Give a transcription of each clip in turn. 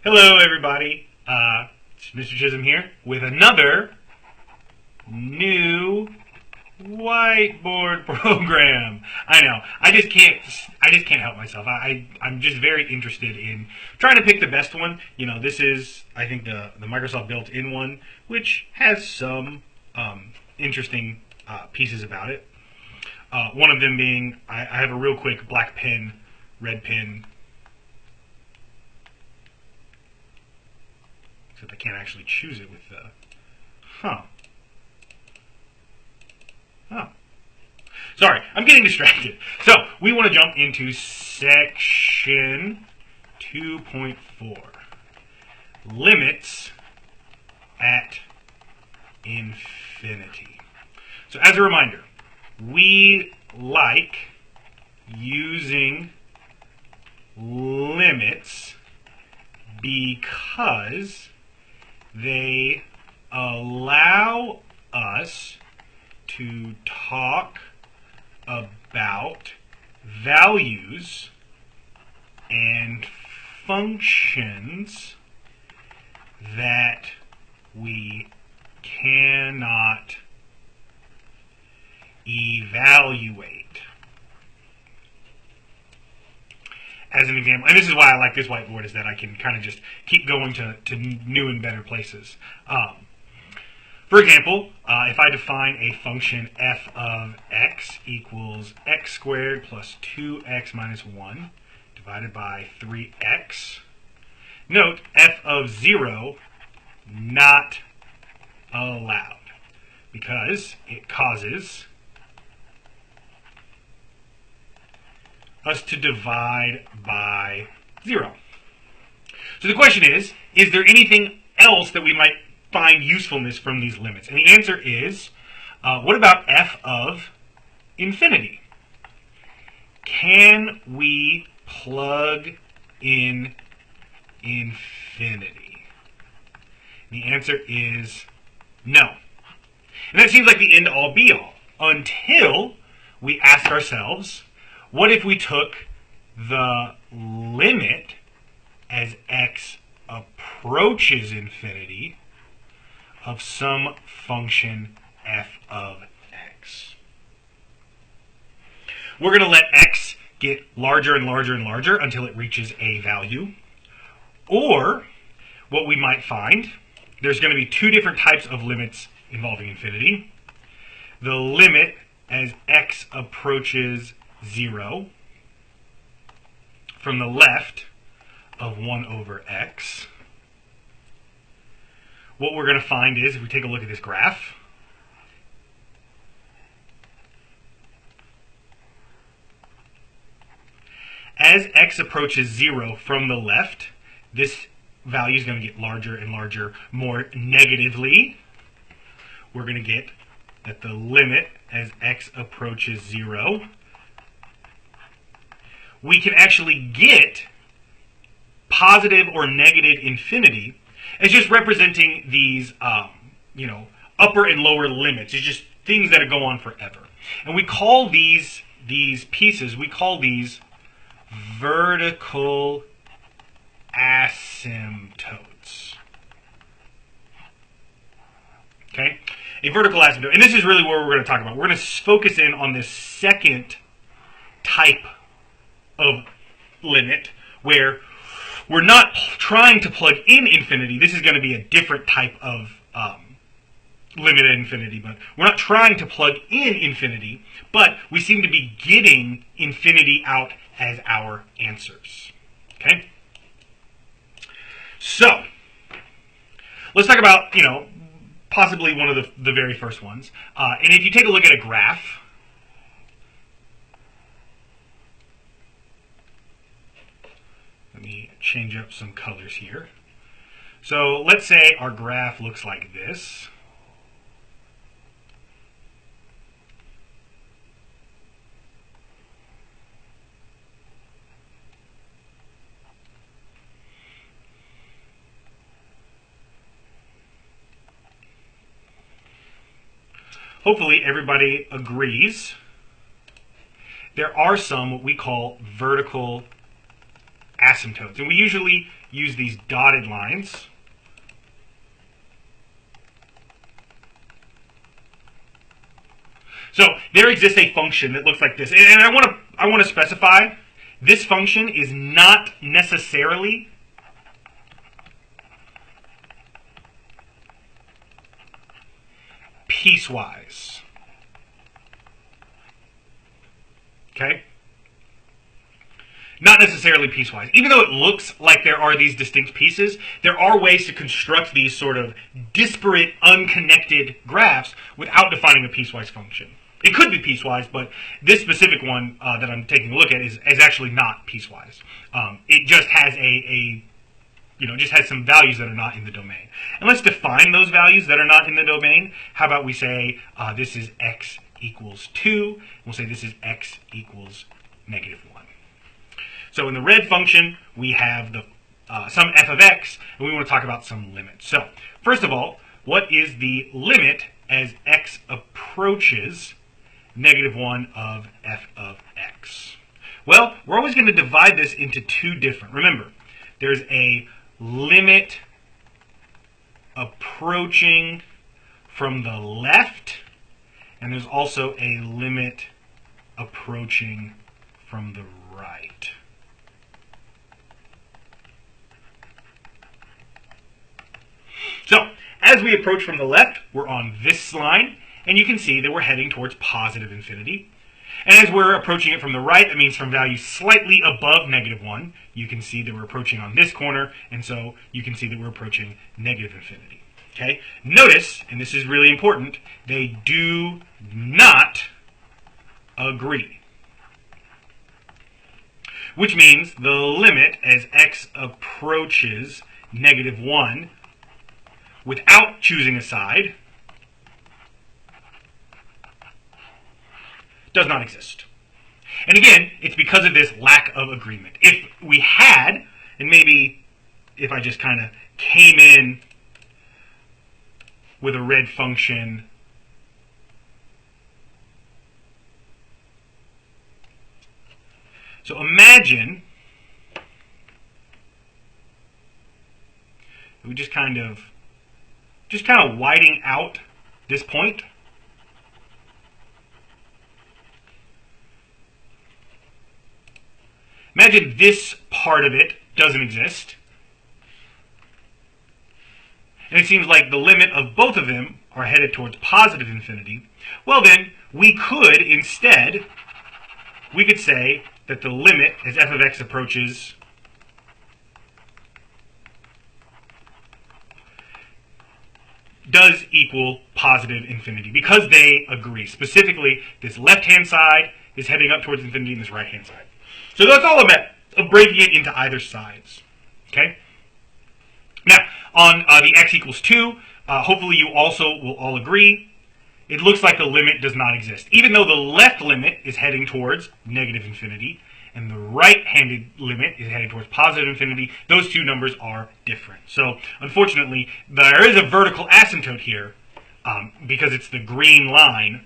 Hello, everybody. It's Mr. Chisholm here with another new whiteboard program. I know. I just can't. I just can't help myself. I'm just very interested in trying to pick the best one. This is I think the Microsoft built-in one, which has some interesting pieces about it. One of them being I have a real quick black pen, red pen. Except I can't actually choose it with the... Oh. Sorry, I'm getting distracted. So, we want to jump into section 2.4. Limits at infinity. So, as a reminder, we like using limits because they allow us to talk about values and functions that we cannot evaluate. As an example, and this is why I like this whiteboard, is that I can kind of just keep going to new and better places. For example, if I define a function f of x equals x squared plus 2x minus 1 divided by 3x, note f of 0 not allowed because it causes us to divide by 0. So the question is there anything else that we might find usefulness from these limits? And the answer is, what about f of infinity? Can we plug in infinity? The answer is no. And that seems like the end-all be-all until we ask ourselves, what if we took the limit as x approaches infinity of some function f of x? We're going to let x get larger and larger and larger until it reaches a value. Or, what we might find, there's going to be two different types of limits involving infinity. The limit as x approaches 0 from the left of 1 over x. What we're going to find is, if we take a look at this graph, as x approaches 0 from the left, this value is going to get larger and larger more negatively. We're going to get that the limit as x approaches 0, we can actually get positive or negative infinity as just representing these, upper and lower limits. It's just things that go on forever. And we call these pieces, we call these vertical asymptotes. Okay? A vertical asymptote. And this is really what we're going to talk about. We're going to focus in on this second type of limit where we're not trying to plug in infinity. This is going to be a different type of limit at infinity, but we're not trying to plug in infinity, but we seem to be getting infinity out as our answers. Okay? So, let's talk about, possibly one of the very first ones. And if you take a look at a graph, let me change up some colors here. So let's say our graph looks like this. Hopefully everybody agrees. There are some what we call vertical asymptotes. And we usually use these dotted lines. So there exists a function that looks like this. And I want to specify this function is not necessarily piecewise. Okay? Not necessarily piecewise. Even though it looks like there are these distinct pieces, there are ways to construct these sort of disparate, unconnected graphs without defining a piecewise function. It could be piecewise, but this specific one that I'm taking a look at is actually not piecewise. It just has just has some values that are not in the domain. And let's define those values that are not in the domain. How about we say this is x equals 2. We'll say this is x equals negative 1. So in the red function, we have the some f of x, and we want to talk about some limits. So first of all, what is the limit as x approaches negative 1 of f of x? Well, we're always going to divide this into two different. Remember, there's a limit approaching from the left, and there's also a limit approaching from the right. So, as we approach from the left, we're on this line, and you can see that we're heading towards positive infinity. And as we're approaching it from the right, that means from values slightly above negative 1, you can see that we're approaching on this corner, and so you can see that we're approaching negative infinity. Okay? Notice, and this is really important, they do not agree. Which means the limit as x approaches negative 1 without choosing a side does not exist. And again, it's because of this lack of agreement. If we had, and maybe if I just kind of came in with a red function so imagine we just kind of whiting out this point. Imagine this part of it doesn't exist. And it seems like the limit of both of them are headed towards positive infinity. Well then, we could instead, we could say that the limit as f of x approaches does equal positive infinity because they agree. Specifically, this left-hand side is heading up towards infinity and this right-hand side. So that's all of breaking it into either sides. Okay? Now, on the x equals 2, hopefully you also will all agree, it looks like the limit does not exist. Even though the left limit is heading towards negative infinity, and the right-handed limit is heading towards positive infinity, those two numbers are different. So, unfortunately, there is a vertical asymptote here, because it's the green line.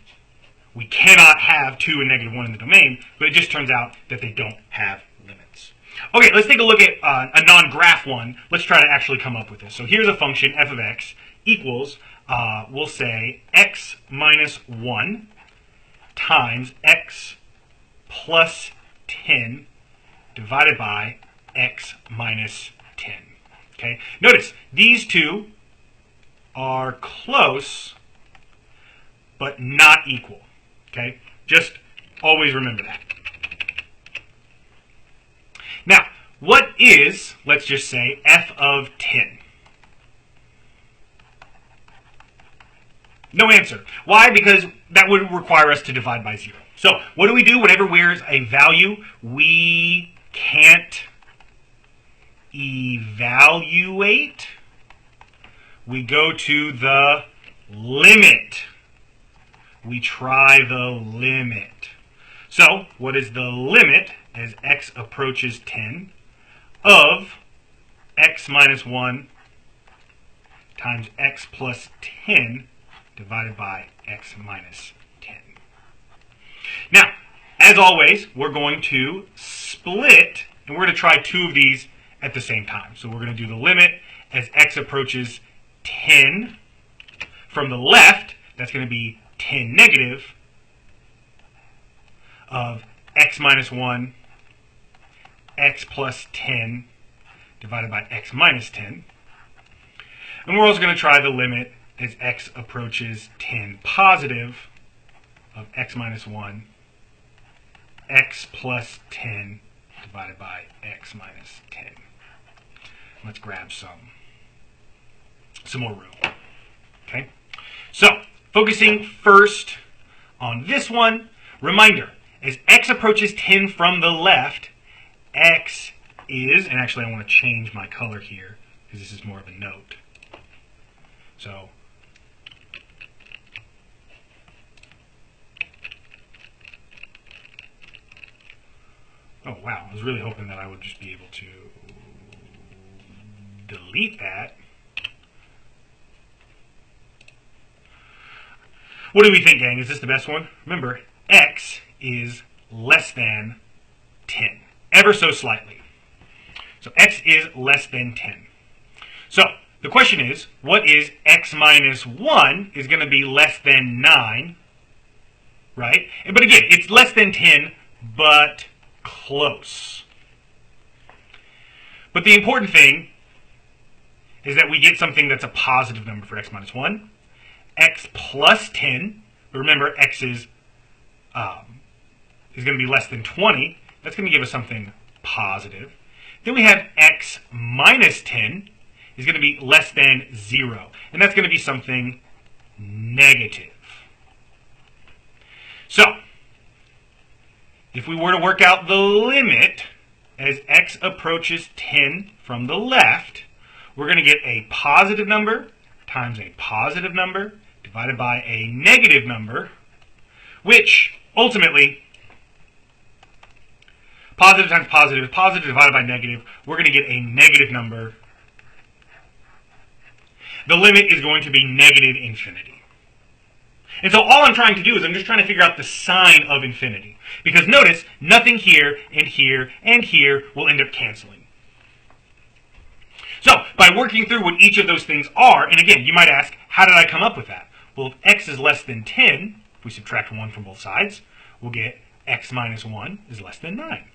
We cannot have 2 and negative 1 in the domain, but it just turns out that they don't have limits. Okay, let's take a look at a non-graph one. Let's try to actually come up with this. So here's a function, f of x, equals, we'll say, x minus 1 times x plus 10 divided by x minus 10. Okay, notice, these two are close, but not equal. Okay, just always remember that. Now, what is, let's just say, f of 10? No answer. Why? Because that would require us to divide by 0. So, what do we do whenever there's a value we can't evaluate? We go to the limit. We try the limit. So, what is the limit as x approaches 10 of x minus 1 times x plus 10 divided by x minus 10? Now, as always, we're going to split and we're going to try two of these at the same time. So we're going to do the limit as x approaches 10 from the left. That's going to be 10 negative of x minus 1, x plus 10 divided by x minus 10. And we're also going to try the limit as x approaches 10 positive of x minus 1, x plus 10 divided by x minus 10. Let's grab some more room. Okay? So, focusing first on this one, reminder, as x approaches 10 from the left, x is, and actually I want to change my color here because this is more of a note. So, oh wow, I was really hoping that I would just be able to delete that. What do we think, gang? Is this the best one? Remember, x is less than 10, ever so slightly. So x is less than 10. So the question is, what is x minus 1 is going to be less than 9, right? But again, it's less than 10, but close. But the important thing is that we get something that's a positive number for x minus 1. X plus 10, but remember x is going to be less than 20. That's going to give us something positive. Then we have x minus 10 is going to be less than 0. And that's going to be something negative. So, if we were to work out the limit as x approaches 10 from the left, we're going to get a positive number times a positive number divided by a negative number, which ultimately, positive times positive is positive divided by negative. We're going to get a negative number. The limit is going to be negative infinity. And so all I'm trying to do is I'm just trying to figure out the sign of infinity. Because notice, nothing here and here and here will end up canceling. So, by working through what each of those things are, and again, you might ask, how did I come up with that? Well, if x is less than 10, if we subtract 1 from both sides, we'll get x minus 1 is less than 9.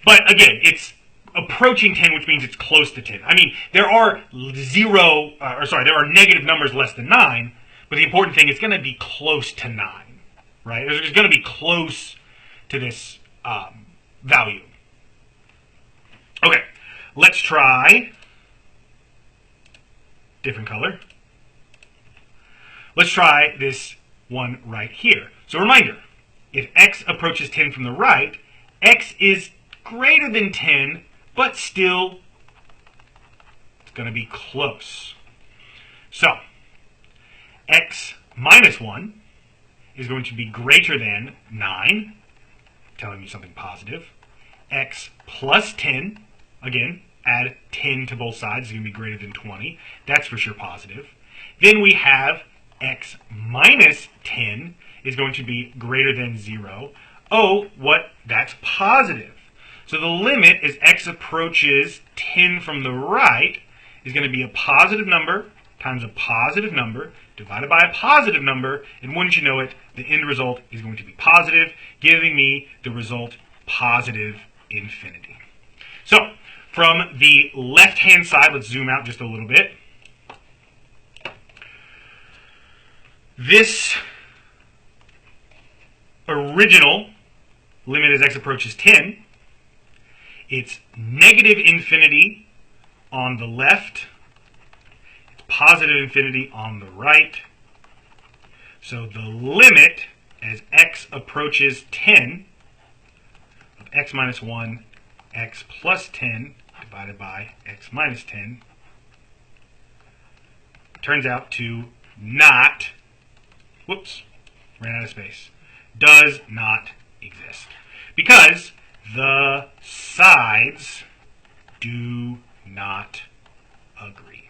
But again, it's approaching 10, which means it's close to 10. I mean, there are there are negative numbers less than 9, but the important thing is it's going to be close to 9, right? It's going to be close to this value. Okay, let's try different color. Let's try this one right here. So reminder, if x approaches 10 from the right, x is greater than 10, but still it's going to be close. So x minus 1 is going to be greater than 9, telling me something positive. X plus 10, again, add 10 to both sides, is going to be greater than 20. That's for sure positive. Then we have x minus 10 is going to be greater than 0. Oh, what? That's positive. So the limit as x approaches 10 from the right is going to be a positive number times a positive number divided by a positive number, and wouldn't you know it, the end result is going to be positive, giving me the result positive infinity. So, from the left-hand side, let's zoom out just a little bit. This original limit as x approaches 10, it's negative infinity on the left, it's positive infinity on the right. So the limit as x approaches 10 of x minus 1, x plus 10 divided by x minus 10 turns out to not, whoops, ran out of space, does not exist. Because the sides do not agree.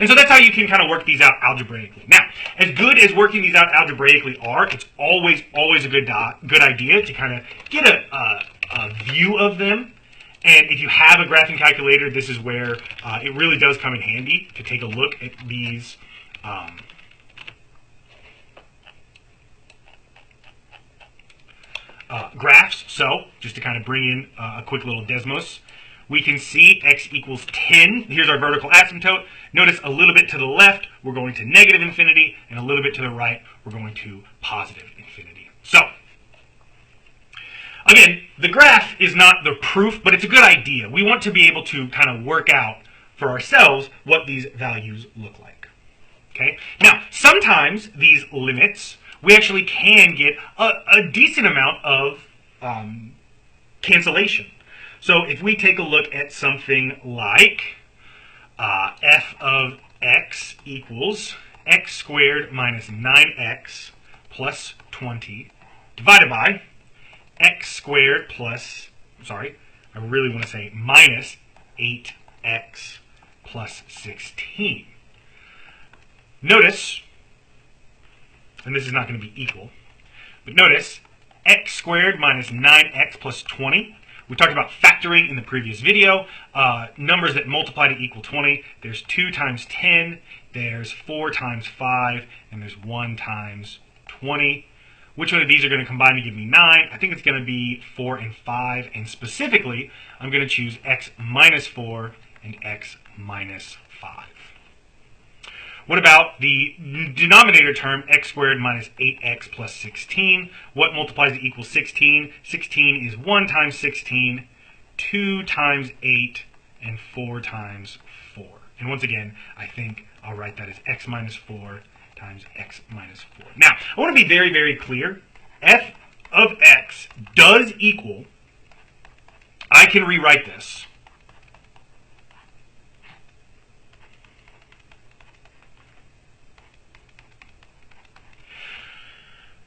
And so that's how you can kind of work these out algebraically. Now, as good as working these out algebraically are, it's always a good idea to kind of get a view of them And if you have a graphing calculator, this is where it really does come in handy to take a look at these graphs. So, just to kind of bring in a quick little Desmos, we can see x equals 10. Here's our vertical asymptote. Notice a little bit to the left, we're going to negative infinity, and a little bit to the right, we're going to positive infinity. So, again, the graph is not the proof, but it's a good idea. We want to be able to kind of work out for ourselves what these values look like. Okay? Now, sometimes these limits, we actually can get a decent amount of cancellation. So if we take a look at something like f of x equals x squared minus 9x plus 20 divided by x squared plus, sorry, I really want to say minus 8x plus 16. Notice, and this is not going to be equal, but notice x squared minus 9x plus 20. We talked about factoring in the previous video. Numbers that multiply to equal 20. There's 2 times 10, there's 4 times 5, and there's 1 times 20. Which one of these are going to combine to give me 9? I think it's going to be 4 and 5, and specifically, I'm going to choose x minus 4 and x minus 5. What about the denominator term, x squared minus 8x plus 16? What multiplies to equal 16? 16 is 1 times 16, 2 times 8, and 4 times 4. And once again, I think I'll write that as x minus 4 times x minus 4. Now, I want to be very, very clear. F of x does equal, I can rewrite this,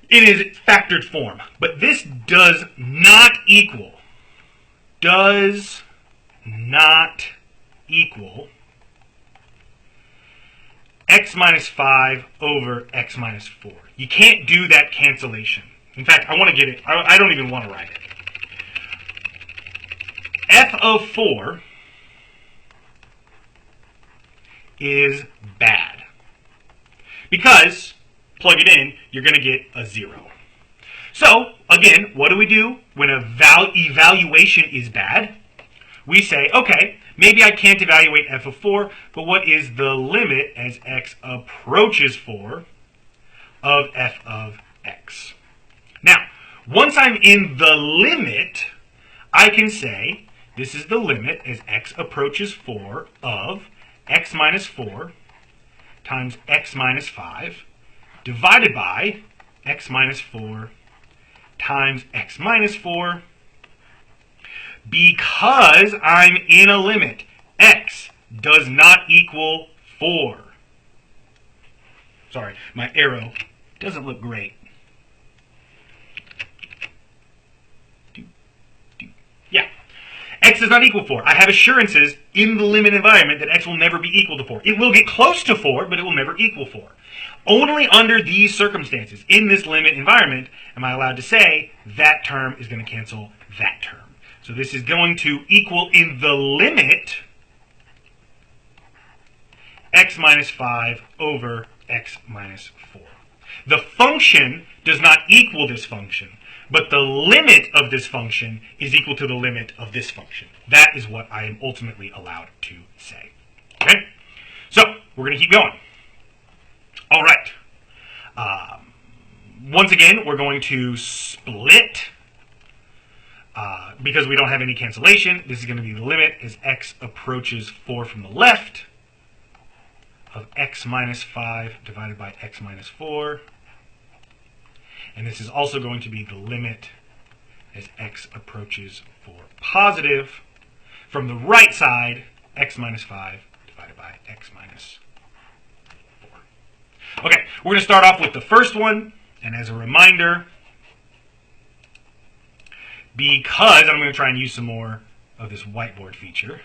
it is factored form, but this does not equal x minus 5 over x minus 4. You can't do that cancellation. In fact, I want to get it, I don't even want to write it. F of 4 is bad. Because, plug it in, you're going to get a 0. So, again, what do we do when a evaluation is bad? We say, okay, maybe I can't evaluate f of 4, but what is the limit as x approaches 4 of f of x? Now, once I'm in the limit, I can say this is the limit as x approaches 4 of x minus 4 times x minus 5 divided by x minus 4 times x minus 4, because I'm in a limit. X does not equal 4. Sorry, my arrow doesn't look great. Yeah. X does not equal 4. I have assurances in the limit environment that x will never be equal to 4. It will get close to 4, but it will never equal 4. Only under these circumstances, in this limit environment, am I allowed to say that term is going to cancel that term. So this is going to equal in the limit x minus 5 over x minus 4. The function does not equal this function, but the limit of this function is equal to the limit of this function. That is what I am ultimately allowed to say. Okay? So, we're going to keep going. All right. Once again, we're going to split. Because we don't have any cancellation, this is going to be the limit as x approaches 4 from the left of x minus 5 divided by x minus 4. And this is also going to be the limit as x approaches 4 positive from the right side, x minus 5 divided by x minus 4. Okay, we're going to start off with the first one. And as a reminder, because I'm going to try and use some more of this whiteboard feature,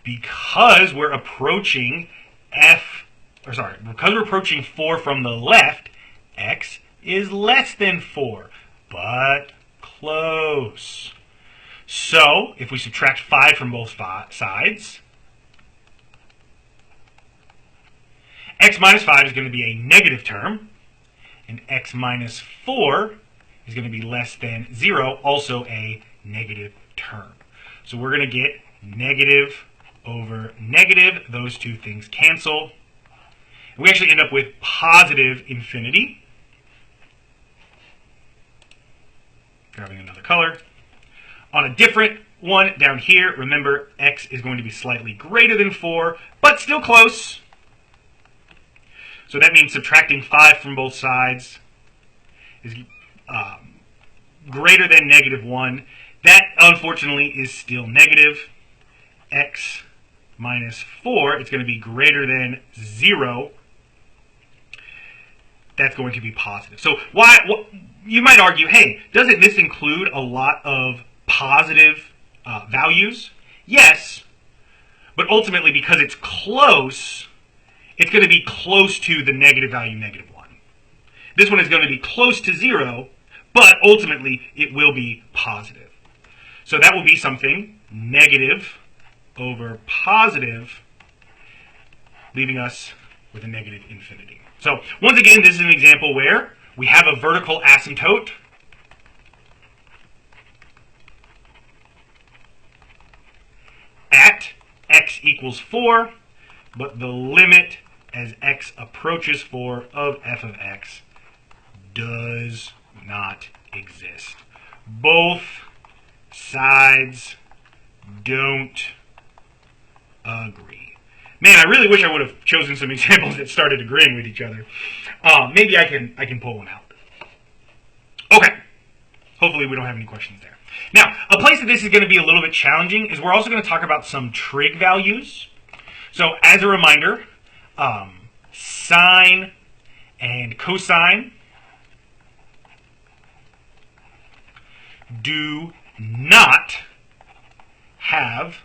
because we're approaching because we're approaching 4 from the left, x is less than 4, but close. So if we subtract 5 from both sides, x minus 5 is going to be a negative term, and x minus 4 is going to be less than 0, also a negative term. So we're going to get negative over negative. Those two things cancel. And we actually end up with positive infinity. Grabbing another color. On a different one down here, remember x is going to be slightly greater than 4, but still close. So that means subtracting 5 from both sides is greater than negative 1. That, unfortunately, is still negative. X minus 4, it's going to be greater than 0. That's going to be positive. So you might argue, hey, doesn't this include a lot of positive values? Yes, but ultimately, because it's close, it's going to be close to the negative value, negative 1. This one is going to be close to 0, but ultimately it will be positive. So that will be something negative over positive, leaving us with a negative infinity. So once again, this is an example where we have a vertical asymptote at x equals 4, but the limit as x approaches 4 of f of x does not exist. Both sides don't agree. Man, I really wish I would have chosen some examples that started agreeing with each other. Maybe I can pull one out. Okay. Hopefully we don't have any questions there. Now, a place that this is going to be a little bit challenging is we're also going to talk about some trig values. So as a reminder, sine and cosine do not have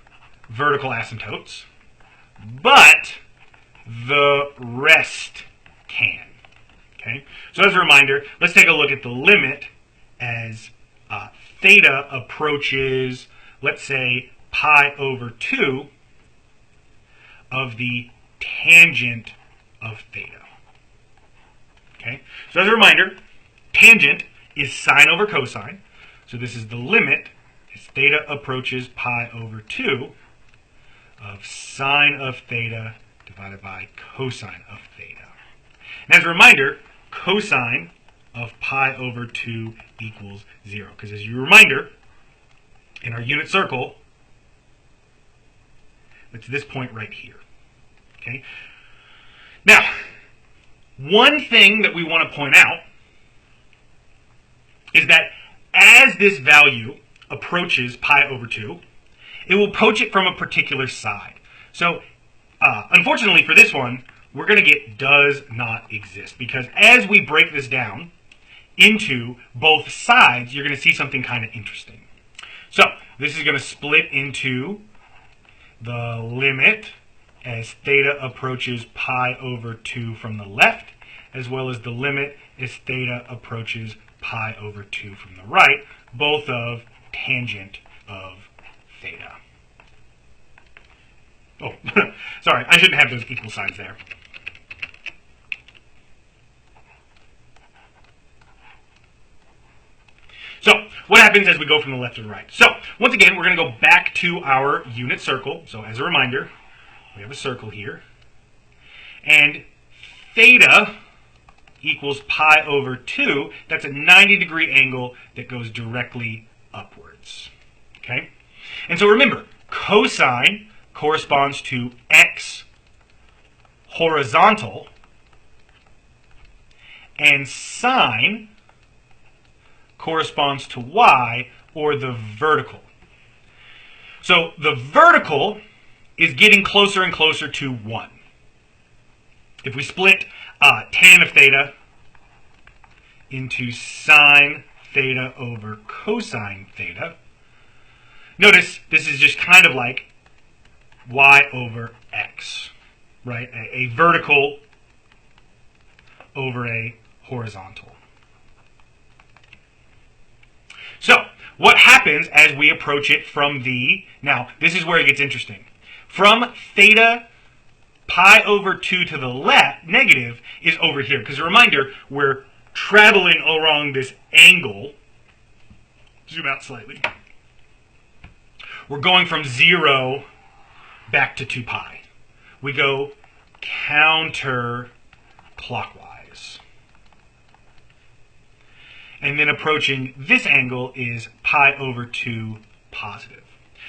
vertical asymptotes, but the rest can. Okay? So as a reminder, let's take a look at the limit as theta approaches, let's say, pi over 2 of the tangent of theta. Okay? So as a reminder, tangent is sine over cosine. So this is the limit as theta approaches pi over 2 of sine of theta divided by cosine of theta. And as a reminder, cosine of pi over 2 equals 0. Because as a reminder, in our unit circle, it's this point right here. Okay? Now, one thing that we want to point out is that as this value approaches pi over 2, it will approach it from a particular side. So, unfortunately for this one, we're going to get does not exist. Because as we break this down into both sides, you're going to see something kind of interesting. So, this is going to split into the limit as theta approaches pi over 2 from the left, as well as the limit as theta approaches pi over 2 from the right, both of tangent of theta. Oh, sorry, I shouldn't have those equal signs there. So, what happens as we go from the left to the right? So, once again, we're going to go back to our unit circle. So, as a reminder, we have a circle here. And theta equals pi over 2. That's a 90-degree angle that goes directly upwards. Okay? And so remember, cosine corresponds to x horizontal, and sine corresponds to y, or the vertical. So the vertical is getting closer and closer to 1. If we split tan of theta into sine theta over cosine theta, notice this is just kind of like y over x, right? A vertical over a horizontal. So, what happens as we approach it from the, now this is where it gets interesting, from theta pi over 2 to the left, negative, is over here. Because a reminder, we're traveling along this angle. Zoom out slightly. We're going from 0 back to 2 pi. We go counterclockwise. And then approaching this angle is pi over 2 positive.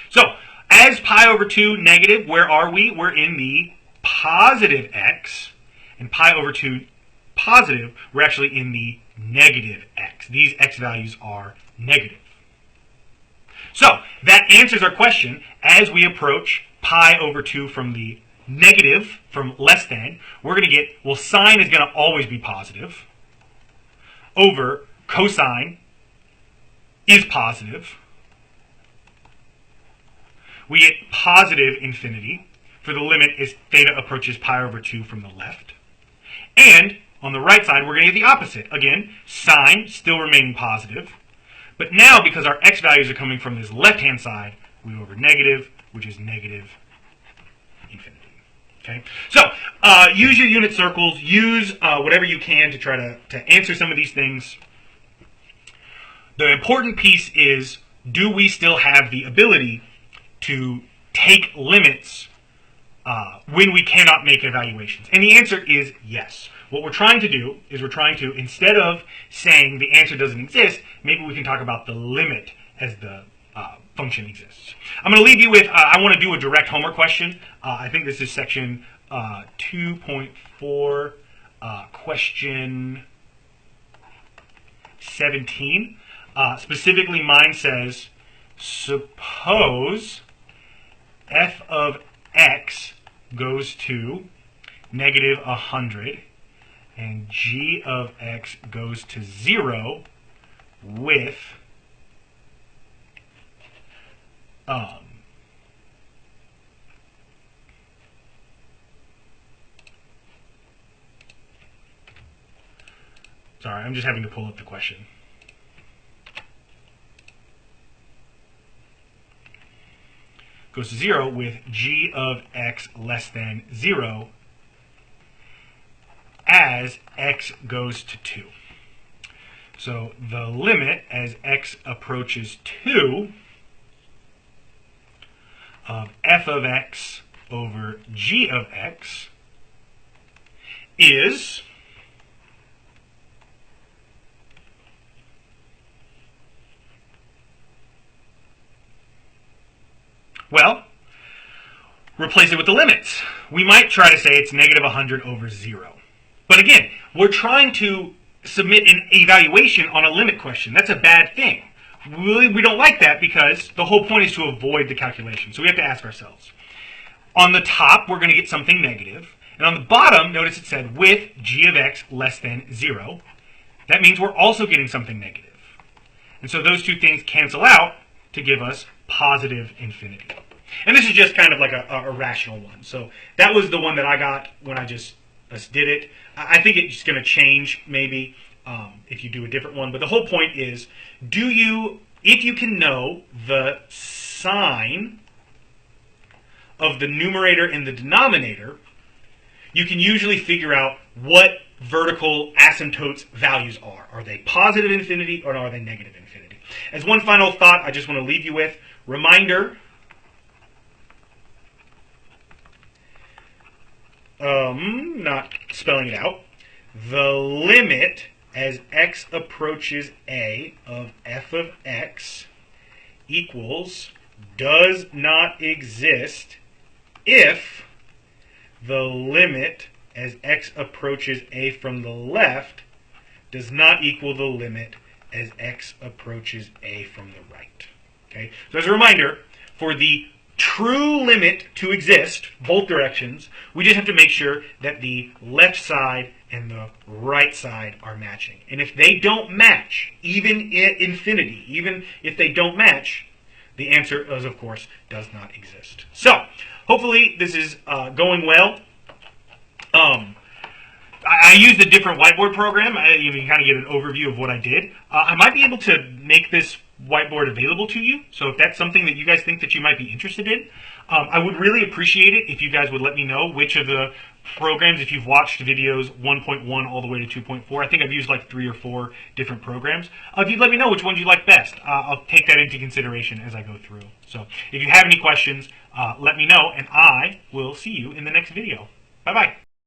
So, as pi over 2 negative, where are we? We're in the positive x. And pi over 2 positive, we're actually in the negative x. These x values are negative. So, that answers our question. As we approach pi over 2 from the negative, from less than, we're going to get, well, sine is going to always be positive, over cosine is positive. We get positive infinity for the limit as theta approaches pi over 2 from the left. And on the right side, we're going to get the opposite. Again, sine still remaining positive. But now, because our x values are coming from this left-hand side, we go over negative, which is negative infinity. Okay? So, use your unit circles. Use whatever you can to try to answer some of these things. The important piece is, do we still have the ability to take limits when we cannot make evaluations? And the answer is yes. What we're trying to do is we're trying to, instead of saying the answer doesn't exist, maybe we can talk about the limit as the function exists. I'm going to leave you with, I want to do a direct homework question. I think this is section 2.4, question 17. Specifically, mine says, suppose f of x goes to negative 100 and g of x goes to 0 with sorry, I'm just having to pull up the question. Goes to 0 with g of x less than 0 as x goes to 2. So the limit as x approaches 2 of f of x over g of x is well, replace it with the limits. We might try to say it's negative 100 over 0. But again, we're trying to submit an evaluation on a limit question. That's a bad thing. We don't like that because the whole point is to avoid the calculation. So we have to ask ourselves. On the top, we're going to get something negative. And on the bottom, notice it said with g of x less than 0. That means we're also getting something negative. And so those two things cancel out to give us positive infinity. And this is just kind of like a rational one. So that was the one that I got when I just did it. I think it's going to change maybe if you do a different one. But the whole point is, if you can know the sign of the numerator and the denominator, you can usually figure out what vertical asymptotes values are. Are they positive infinity or are they negative infinity? As one final thought, I just want to leave you with, reminder, not spelling it out, the limit as x approaches a of f of x equals does not exist if the limit as x approaches a from the left does not equal the limit as x approaches a from the right. Okay? So as a reminder, for the true limit to exist, both directions, we just have to make sure that the left side and the right side are matching. And if they don't match, even at infinity, even if they don't match, the answer is, of course, does not exist. So, hopefully this is going well. I used a different whiteboard program. You can kind of get an overview of what I did. I might be able to make this whiteboard available to you. So if that's something that you guys think that you might be interested in, I would really appreciate it if you guys would let me know which of the programs, if you've watched videos 1.1 all the way to 2.4. I think I've used like 3 or 4 different programs. If you'd let me know which ones you like best, I'll take that into consideration as I go through. So if you have any questions, let me know, and I will see you in the next video. Bye-bye.